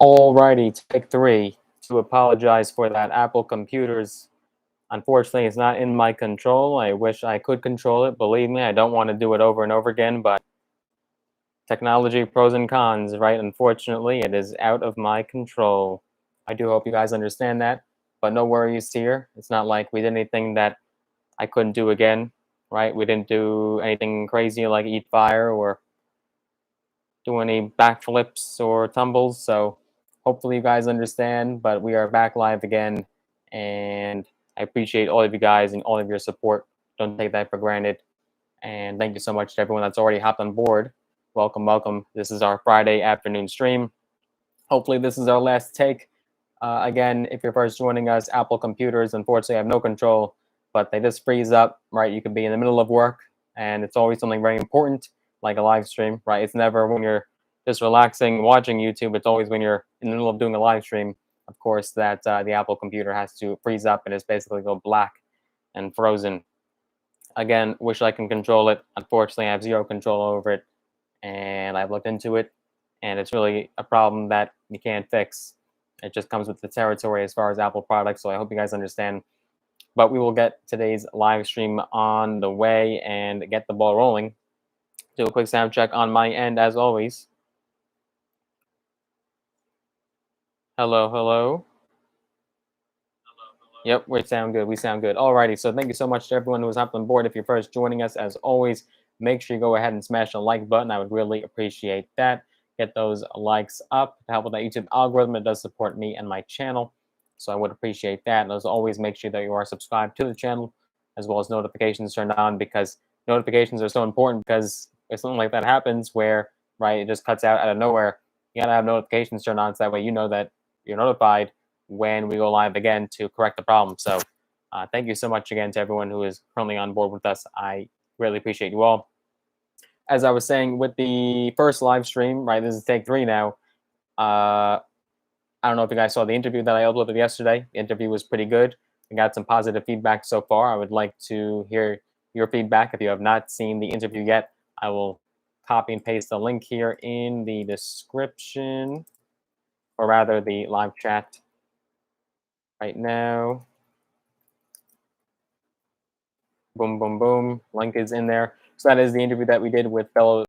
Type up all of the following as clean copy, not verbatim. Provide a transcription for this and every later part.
Alrighty, take three. To apologize for that. Apple computers, unfortunately, it's not in my control. I wish I could control it. Believe me, I don't want to do it over and over again, but technology pros and cons, right? Unfortunately, it is out of my control. I do hope you guys understand that, but no worries here. It's not like we did anything that I couldn't do again, right? We didn't do anything crazy like eat fire or do any backflips or tumbles. So hopefully you guys understand, but we are back live again. And I appreciate all of you guys and all of your support. Don't take that for granted. And thank you so much to everyone that's already hopped on board. Welcome, welcome. This is our Friday afternoon stream. Hopefully this is our last take. Again, if you're first joining us, Apple computers, unfortunately, have no control, but they just freeze up, right? You could be in the middle of work, and it's always something very important, like a live stream, right? It's never when you're just relaxing, watching YouTube. It's always when you're in the middle of doing a live stream, of course, that the Apple computer has to freeze up and it's basically go black and frozen. Again, wish I can control it. Unfortunately, I have zero control over it, and I've looked into it, and it's really a problem that you can't fix. It just comes with the territory as far as Apple products, so I hope you guys understand. But we will get today's live stream on the way and get the ball rolling. Do a quick sound check on my end, as always. Hello, hello. Yep, we sound good. We sound good. Alrighty, so thank you so much to everyone who was hopped on board. If you're first joining us, as always, make sure you go ahead and smash the like button. I would really appreciate that. Get those likes up to help with that YouTube algorithm. It does support me and my channel, so I would appreciate that. And as always, make sure that you are subscribed to the channel, as well as notifications turned on, because notifications are so important. Because if something like that happens where, right, it just cuts out of nowhere, you gotta have notifications turned on, so that way you know that you're notified when we go live again to correct the problem. So thank you so much again to everyone who is currently on board with us. I really appreciate you all. As I was saying with the first live stream, right, this is take three now. I don't know if you guys saw the interview that I uploaded yesterday. The interview was pretty good. I got some positive feedback so far. I would like to hear your feedback. If you have not seen the interview yet, I will copy and paste the link here in the description, or rather the live chat right now. Boom, boom, boom. Link is in there. So that is the interview that we did with fellow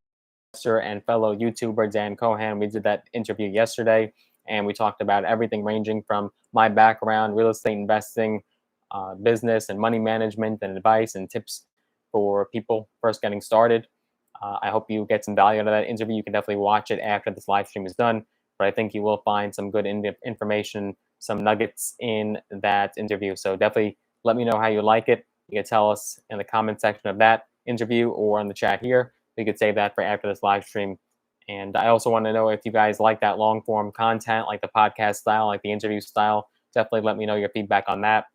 investor and fellow YouTuber Dan Cohan. We did that interview yesterday, and we talked about everything ranging from my background, real estate investing, business and money management, and advice and tips for people first getting started. I hope you get some value out of that interview. You can definitely watch it after this live stream is done, but I think you will find some good information, some nuggets in that interview. So definitely let me know how you like it. You can tell us in the comment section of that interview or in the chat here. We could save that for after this live stream. And I also want to know if you guys like that long form content, like the podcast style, like the interview style. Definitely let me know your feedback on that.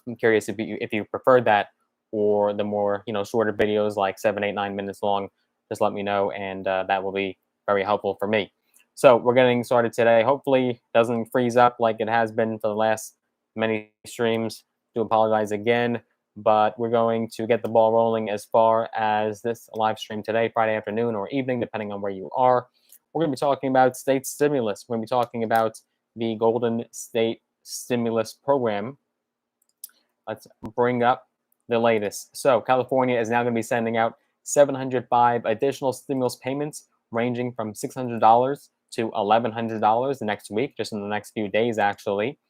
I'm curious if you prefer that, or the more shorter videos, like 7, 8, 9 minutes long. Just let me know, and that will be very helpful for me. So we're getting started today. Hopefully it doesn't freeze up like it has been for the last many streams. Do apologize again, but we're going to get the ball rolling as far as this live stream today, Friday afternoon or evening, depending on where you are. We're going to be talking about state stimulus. We're going to be talking about the Golden State Stimulus Program. Let's bring up the latest. So California is now going to be sending out 705 additional stimulus payments, ranging from $600 to $1,100 the next week, just in the next few days, actually.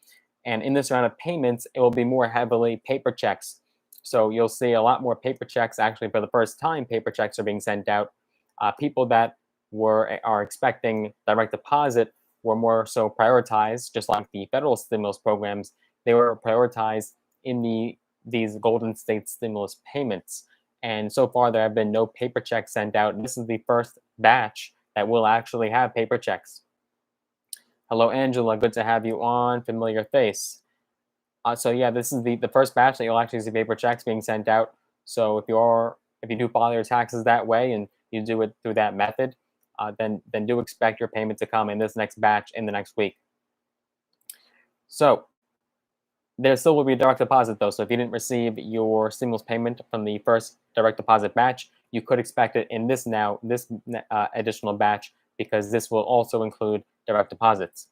And in this round of payments, it will be more heavily paper checks. So you'll see a lot more paper checks. Actually, for the first time, paper checks are being sent out. People that are expecting direct deposit were more so prioritized, just like the federal stimulus programs. They were prioritized in these Golden State stimulus payments. And so far, there have been no paper checks sent out. And this is the first batch that will actually have paper checks. Hello, Angela. Good to have you on. Familiar face. So yeah, this is the first batch that you'll actually see paper checks being sent out. So if you do file your taxes that way and you do it through that method, then do expect your payment to come in this next batch in the next week. So there still will be a direct deposit though. So if you didn't receive your stimulus payment from the first direct deposit batch, you could expect it in this additional batch, because this will also include direct deposits.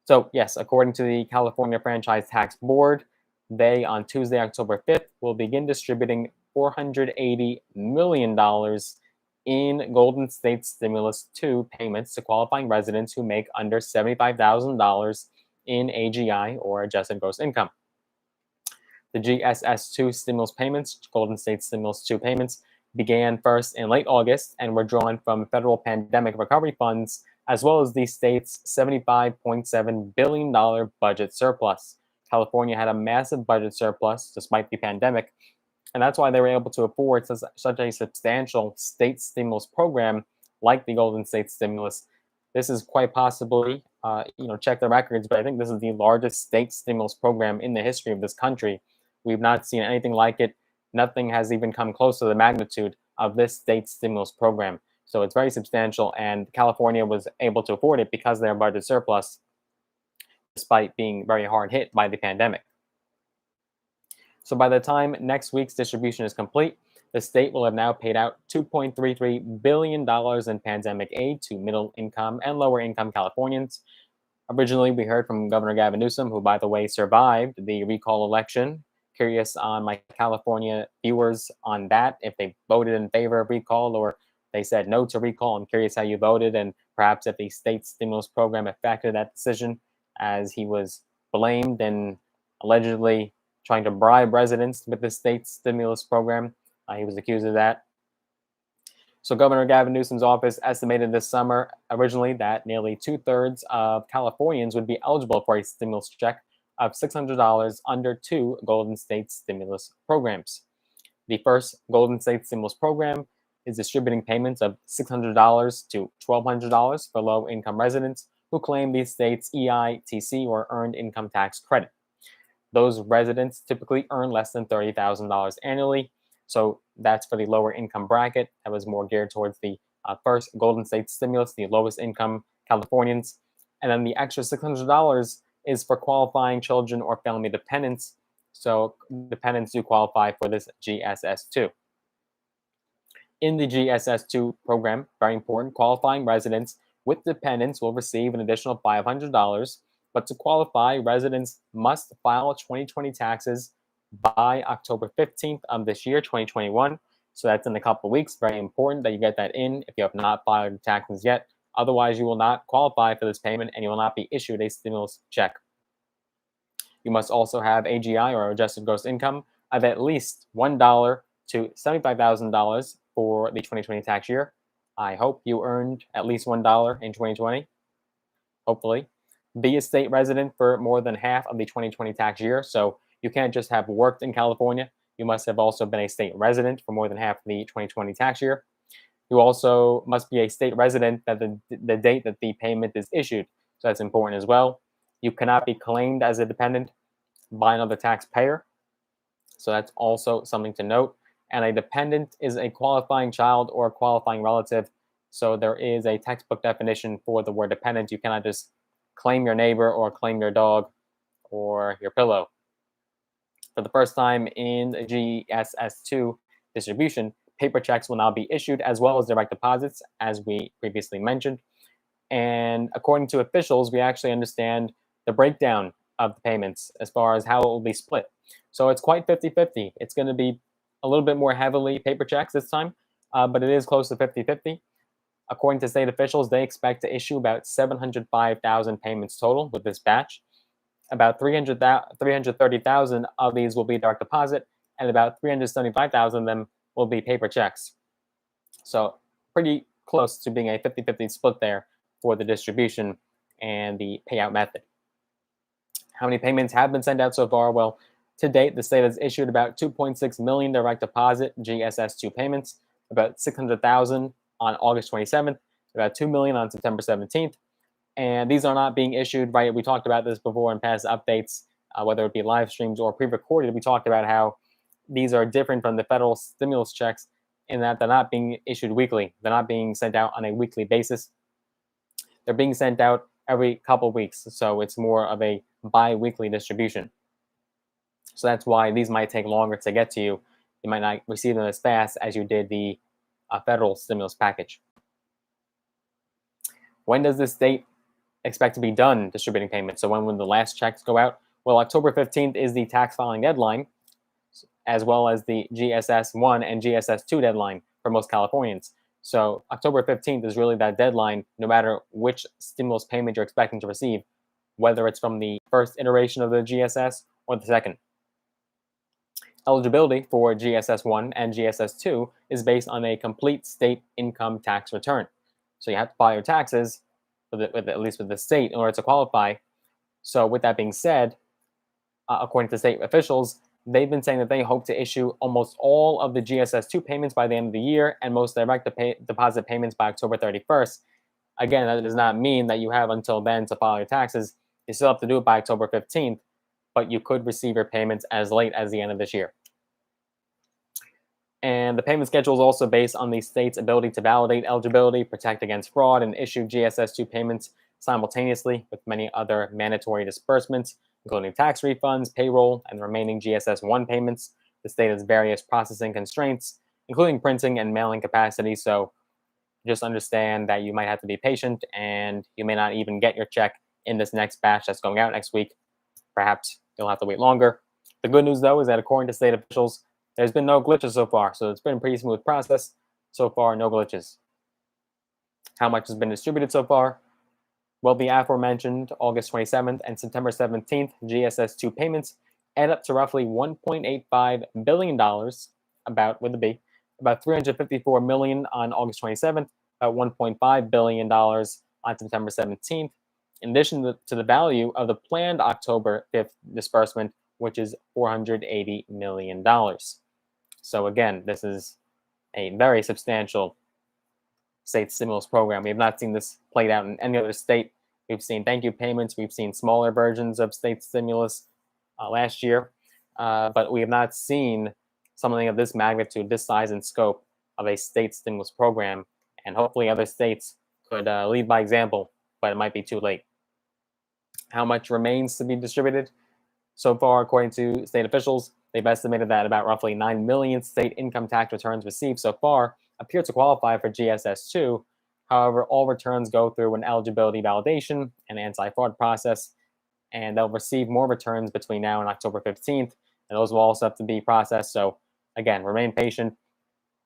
So yes, according to the California Franchise Tax Board, they on Tuesday, October 5th, will begin distributing $480 million in Golden State Stimulus 2 payments to qualifying residents who make under $75,000 in AGI or adjusted gross income. The GSS2 stimulus payments, Golden State Stimulus 2 payments, began first in late August and were drawn from federal pandemic recovery funds as well as the state's $75.7 billion budget surplus. California had a massive budget surplus despite the pandemic, and that's why they were able to afford such a substantial state stimulus program like the Golden State Stimulus. This is quite possibly, check the records, but I think this is the largest state stimulus program in the history of this country. We've not seen anything like it. Nothing has even come close to the magnitude of this state stimulus program. So it's very substantial, and California was able to afford it because of their budget surplus, despite being very hard hit by the pandemic. So by the time next week's distribution is complete, the state will have now paid out $2.33 billion in pandemic aid to middle income and lower income Californians. Originally, we heard from Governor Gavin Newsom, who, by the way, survived the recall election. Curious on my California viewers on that, if they voted in favor of recall or they said no to recall. I'm curious how you voted, and perhaps if the state stimulus program affected that decision, as he was blamed and allegedly trying to bribe residents with the state stimulus program. He was accused of that. So Governor Gavin Newsom's office estimated this summer originally that nearly 2/3 of Californians would be eligible for a stimulus check of $600 under two Golden State stimulus programs. The first Golden State stimulus program is distributing payments of $600 to $1,200 for low-income residents who claim the state's EITC or Earned Income Tax Credit. Those residents typically earn less than $30,000 annually, so that's for the lower income bracket. That was more geared towards the first Golden State stimulus, the lowest income Californians. And then the extra $600 is for qualifying children or family dependents. So dependents do qualify for this GSS2. In the GSS2 program, very important, qualifying residents with dependents will receive an additional $500, but to qualify, residents must file 2020 taxes by October 15th of this year, 2021. So that's in a couple of weeks. Very important that you get that in if you have not filed your taxes yet. Otherwise, you will not qualify for this payment and you will not be issued a stimulus check. You must also have AGI or adjusted gross income of at least $1 to $75,000 for the 2020 tax year. I hope you earned at least $1 in 2020, hopefully. Be a state resident for more than half of the 2020 tax year. So you can't just have worked in California. You must have also been a state resident for more than half of the 2020 tax year. You also must be a state resident at the date that the payment is issued. So that's important as well. You cannot be claimed as a dependent by another taxpayer. So that's also something to note. And a dependent is a qualifying child or a qualifying relative. So there is a textbook definition for the word dependent. You cannot just claim your neighbor or claim your dog or your pillow. For the first time in the GSS2 distribution, paper checks will now be issued as well as direct deposits, as we previously mentioned. And according to officials, we actually understand the breakdown of the payments as far as how it will be split. So it's quite 50-50. It's going to be a little bit more heavily paper checks this time, but it is close to 50-50. According to state officials, they expect to issue about 705,000 payments total with this batch. About 330,000 of these will be direct deposit, and about 375,000 of them will be paper checks. So pretty close to being a 50-50 split there for the distribution and the payout method. How many payments have been sent out so far? Well, to date, the state has issued about 2.6 million direct deposit GSS2 payments, about 600,000 on August 27th, about 2 million on September 17th. And these are not being issued, right? We talked about this before in past updates, whether it be live streams or pre-recorded. We talked about how these are different from the federal stimulus checks in that they're not being issued weekly. They're not being sent out on a weekly basis. They're being sent out every couple of weeks. So it's more of a bi-weekly distribution. So that's why these might take longer to get to you. You might not receive them as fast as you did the federal stimulus package. When does this date expect to be done distributing payments? So when will the last checks go out? Well, October 15th is the tax filing deadline, as well as the GSS 1 and GSS 2 deadline for most Californians. So October 15th is really that deadline, no matter which stimulus payment you're expecting to receive, whether it's from the first iteration of the GSS or the second. Eligibility for GSS 1 and GSS 2 is based on a complete state income tax return. So you have to file your taxes, at least with the state, in order to qualify. So with that being said, according to state officials, they've been saying that they hope to issue almost all of the GSS 2 payments by the end of the year and most direct deposit payments by October 31st. Again, that does not mean that you have until then to file your taxes. You still have to do it by October 15th, but you could receive your payments as late as the end of this year. And the payment schedule is also based on the state's ability to validate eligibility, protect against fraud, and issue GSS 2 payments simultaneously with many other mandatory disbursements, including tax refunds, payroll, and the remaining GSS 1 payments. The state has various processing constraints, including printing and mailing capacity. So just understand that you might have to be patient and you may not even get your check in this next batch that's going out next week. Perhaps you'll have to wait longer. The good news, though, is that according to state officials, there's been no glitches so far. So it's been a pretty smooth process. So far, no glitches. How much has been distributed so far? Well, the aforementioned August 27th and September 17th GSS 2 payments add up to roughly $1.85 billion, about with a B, about $354 million on August 27th, about $1.5 billion on September 17th, in addition to the value of the planned October 5th disbursement, which is $480 million. So again, this is a very substantial state stimulus program. We have not seen this played out in any other state. We've seen thank you payments. We've seen smaller versions of state stimulus last year, but we have not seen something of this magnitude, this size and scope of a state stimulus program. And hopefully other states could lead by example, but it might be too late. How much remains to be distributed? So far, according to state officials, they've estimated that about roughly 9 million state income tax returns received so far appear to qualify for GSS 2. However, all returns go through an eligibility validation and anti-fraud process, and they'll receive more returns between now and October 15th, and those will also have to be processed. So again, remain patient.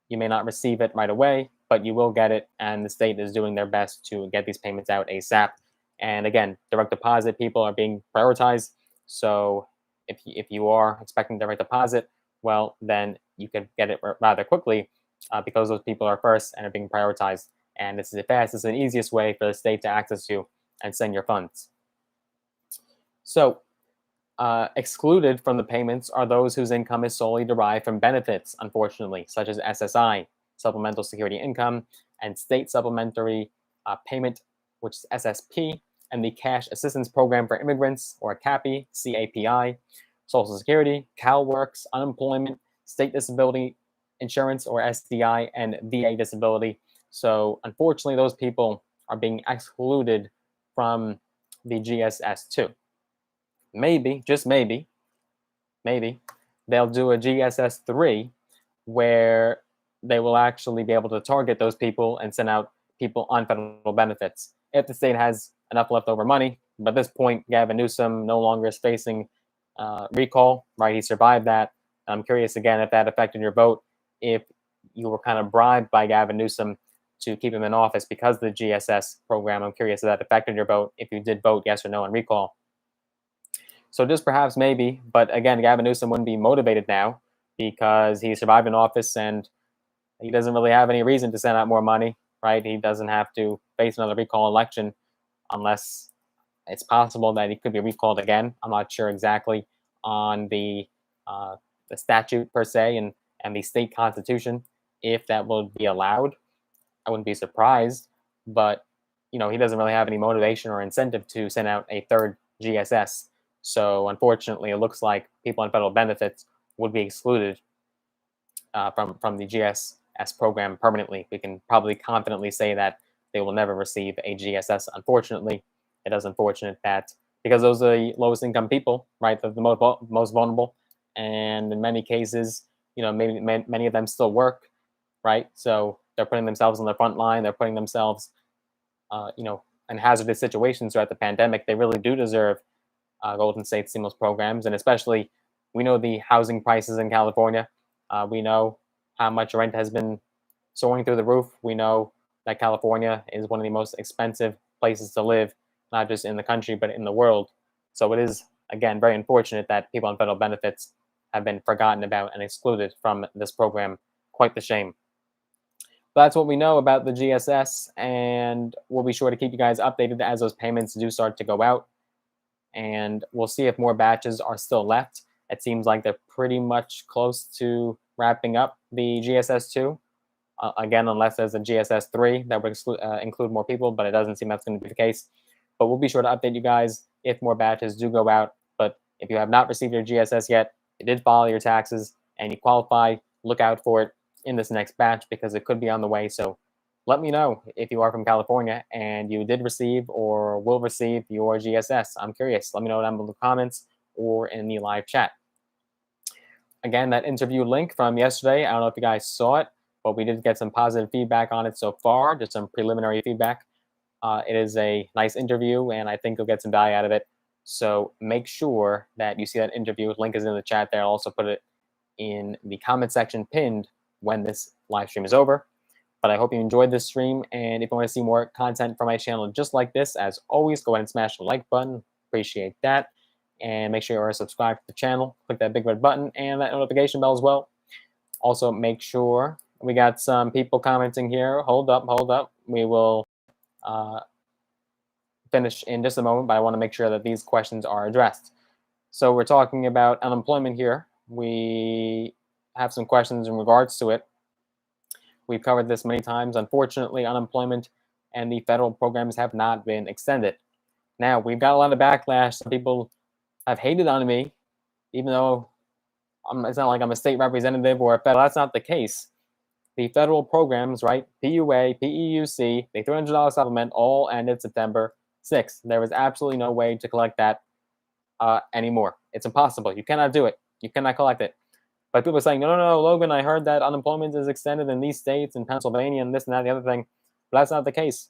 You may not receive it right away, but you will get it, and the state is doing their best to get these payments out ASAP. And again, direct deposit people are being prioritized. So if you are expecting direct deposit, well, then you can get it rather quickly because those people are first and are being prioritized. And this is the fastest and easiest way for the state to access you and send your funds. So excluded from the payments are those whose income is solely derived from benefits, unfortunately, such as SSI, Supplemental Security Income, and State Supplementary Payment, which is SSP, and the Cash Assistance Program for Immigrants, or CAPI, CAPI, Social Security, CalWorks, Unemployment, State Disability Insurance, or SDI, and VA Disability. So unfortunately, those people are being excluded from the GSS 2. Maybe, just maybe, they'll do a GSS 3 where they will actually be able to target those people and send out people on federal benefits. If the state has enough leftover money, but at this point, Gavin Newsom no longer is facing recall, right? He survived that. I'm curious again if that affected your vote, if you were kind of bribed by Gavin Newsom to keep him in office because of the GSS program. I'm curious if that affected your vote, if you did vote yes or no on recall. So just perhaps maybe, but again, Gavin Newsom wouldn't be motivated now because he survived in office and he doesn't really have any reason to send out more money, right? He doesn't have to face another recall election unless it's possible that he could be recalled again. I'm not sure exactly on the statute per se and the state constitution if that will be allowed. I wouldn't be surprised, but he doesn't really have any motivation or incentive to send out a third GSS. So unfortunately, it looks like people on federal benefits would be excluded from the GSS program permanently. We can probably confidently say that they will never receive a GSS. Unfortunately, it is unfortunate that because those are the lowest income people, right, the most vulnerable, and in many cases, maybe many of them still work, right? So they're putting themselves on the front line. They're putting themselves, and hazardous situations throughout the pandemic, they really do deserve Golden State stimulus programs. And especially, we know the housing prices in California. We know how much rent has been soaring through the roof. We know that California is one of the most expensive places to live, not just in the country, but in the world. So it is, again, very unfortunate that people on federal benefits have been forgotten about and excluded from this program. Quite the shame. But that's what we know about the GSS, and we'll be sure to keep you guys updated as those payments do start to go out. And we'll see if more batches are still left. It seems like they're pretty much close to wrapping up the GSS 2. Again, unless there's a GSS 3 that would include more people, but it doesn't seem that's going to be the case. But we'll be sure to update you guys if more batches do go out. But if you have not received your GSS yet, you did file your taxes, and you qualify, look out for it in this next batch because it could be on the way. So let me know if you are from California and you did receive or will receive your GSS. I'm curious. Let me know down below in the comments or in the live chat. Again, that interview link from yesterday, I don't know if you guys saw it, but we did get some positive feedback on it so far, just some preliminary feedback. It is a nice interview, and I think you'll get some value out of it. So make sure that you see that interview. Link is in the chat there. I'll also put it in the comment section pinned when this live stream is over. But I hope you enjoyed this stream, and if you want to see more content from my channel just like this, as always, go ahead and smash the like button. Appreciate that. And make sure you are subscribed to the channel. Click that big red button and that notification bell as well. Also, make sure we got some people commenting here. Hold up. We will finish in just a moment, but I want to make sure that these questions are addressed. So we're talking about unemployment here. We have some questions in regards to it. We've covered this many times. Unfortunately, unemployment and the federal programs have not been extended. Now, we've got a lot of backlash. Some people have hated on me, even though it's not like I'm a state representative or a federal. That's not the case. The federal programs, right? PUA, PEUC, the $300 supplement all ended September 6th. There was absolutely no way to collect that anymore. It's impossible. You cannot do it. You cannot collect it. But people are saying, no, Logan, I heard that unemployment is extended in these states, in Pennsylvania, and this and that, and the other thing. But that's not the case.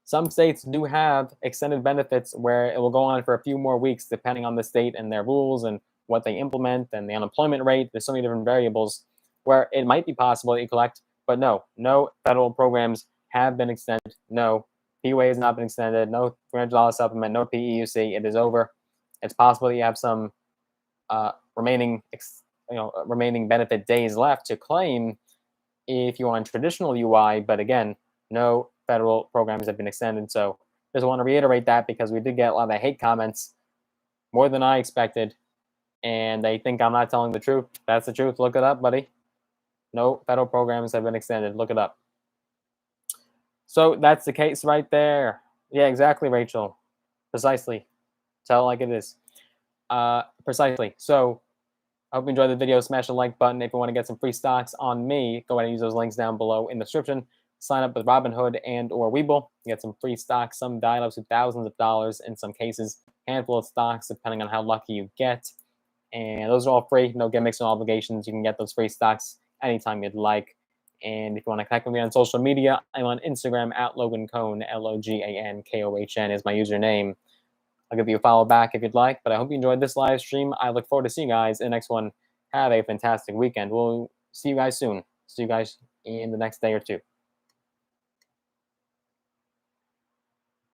Some states do have extended benefits where it will go on for a few more weeks, depending on the state and their rules and what they implement and the unemployment rate. There's so many different variables where it might be possible that you collect, but no federal programs have been extended. No, PUA has not been extended. No $300 supplement. No PEUC. It is over. It's possible that you have some remaining benefit days left to claim if you're on traditional UI, but again, no federal programs have been extended. So just want to reiterate that because we did get a lot of hate comments, more than I expected, and they think I'm not telling the truth. That's the truth. Look it up, buddy. No federal programs have been extended. Look it up. So that's the case right there. Yeah, exactly, Rachel. Precisely. Tell it like it is. Precisely. So I hope you enjoyed the video. Smash the like button. If you want to get some free stocks on me, go ahead and use those links down below in the description. Sign up with Robinhood and or Webull. You get some free stocks, some dial up to thousands of dollars in some cases, handful of stocks depending on how lucky you get. And those are all free, no gimmicks, no obligations. You can get those free stocks anytime you'd like. And if you want to connect with me on social media, I'm on Instagram at Logan Cohn, LOGANKOHN is my username. I'll give you a follow back if you'd like, but I hope you enjoyed this live stream. I look forward to seeing you guys in the next one. Have a fantastic weekend. We'll see you guys soon. See you guys in the next day or two.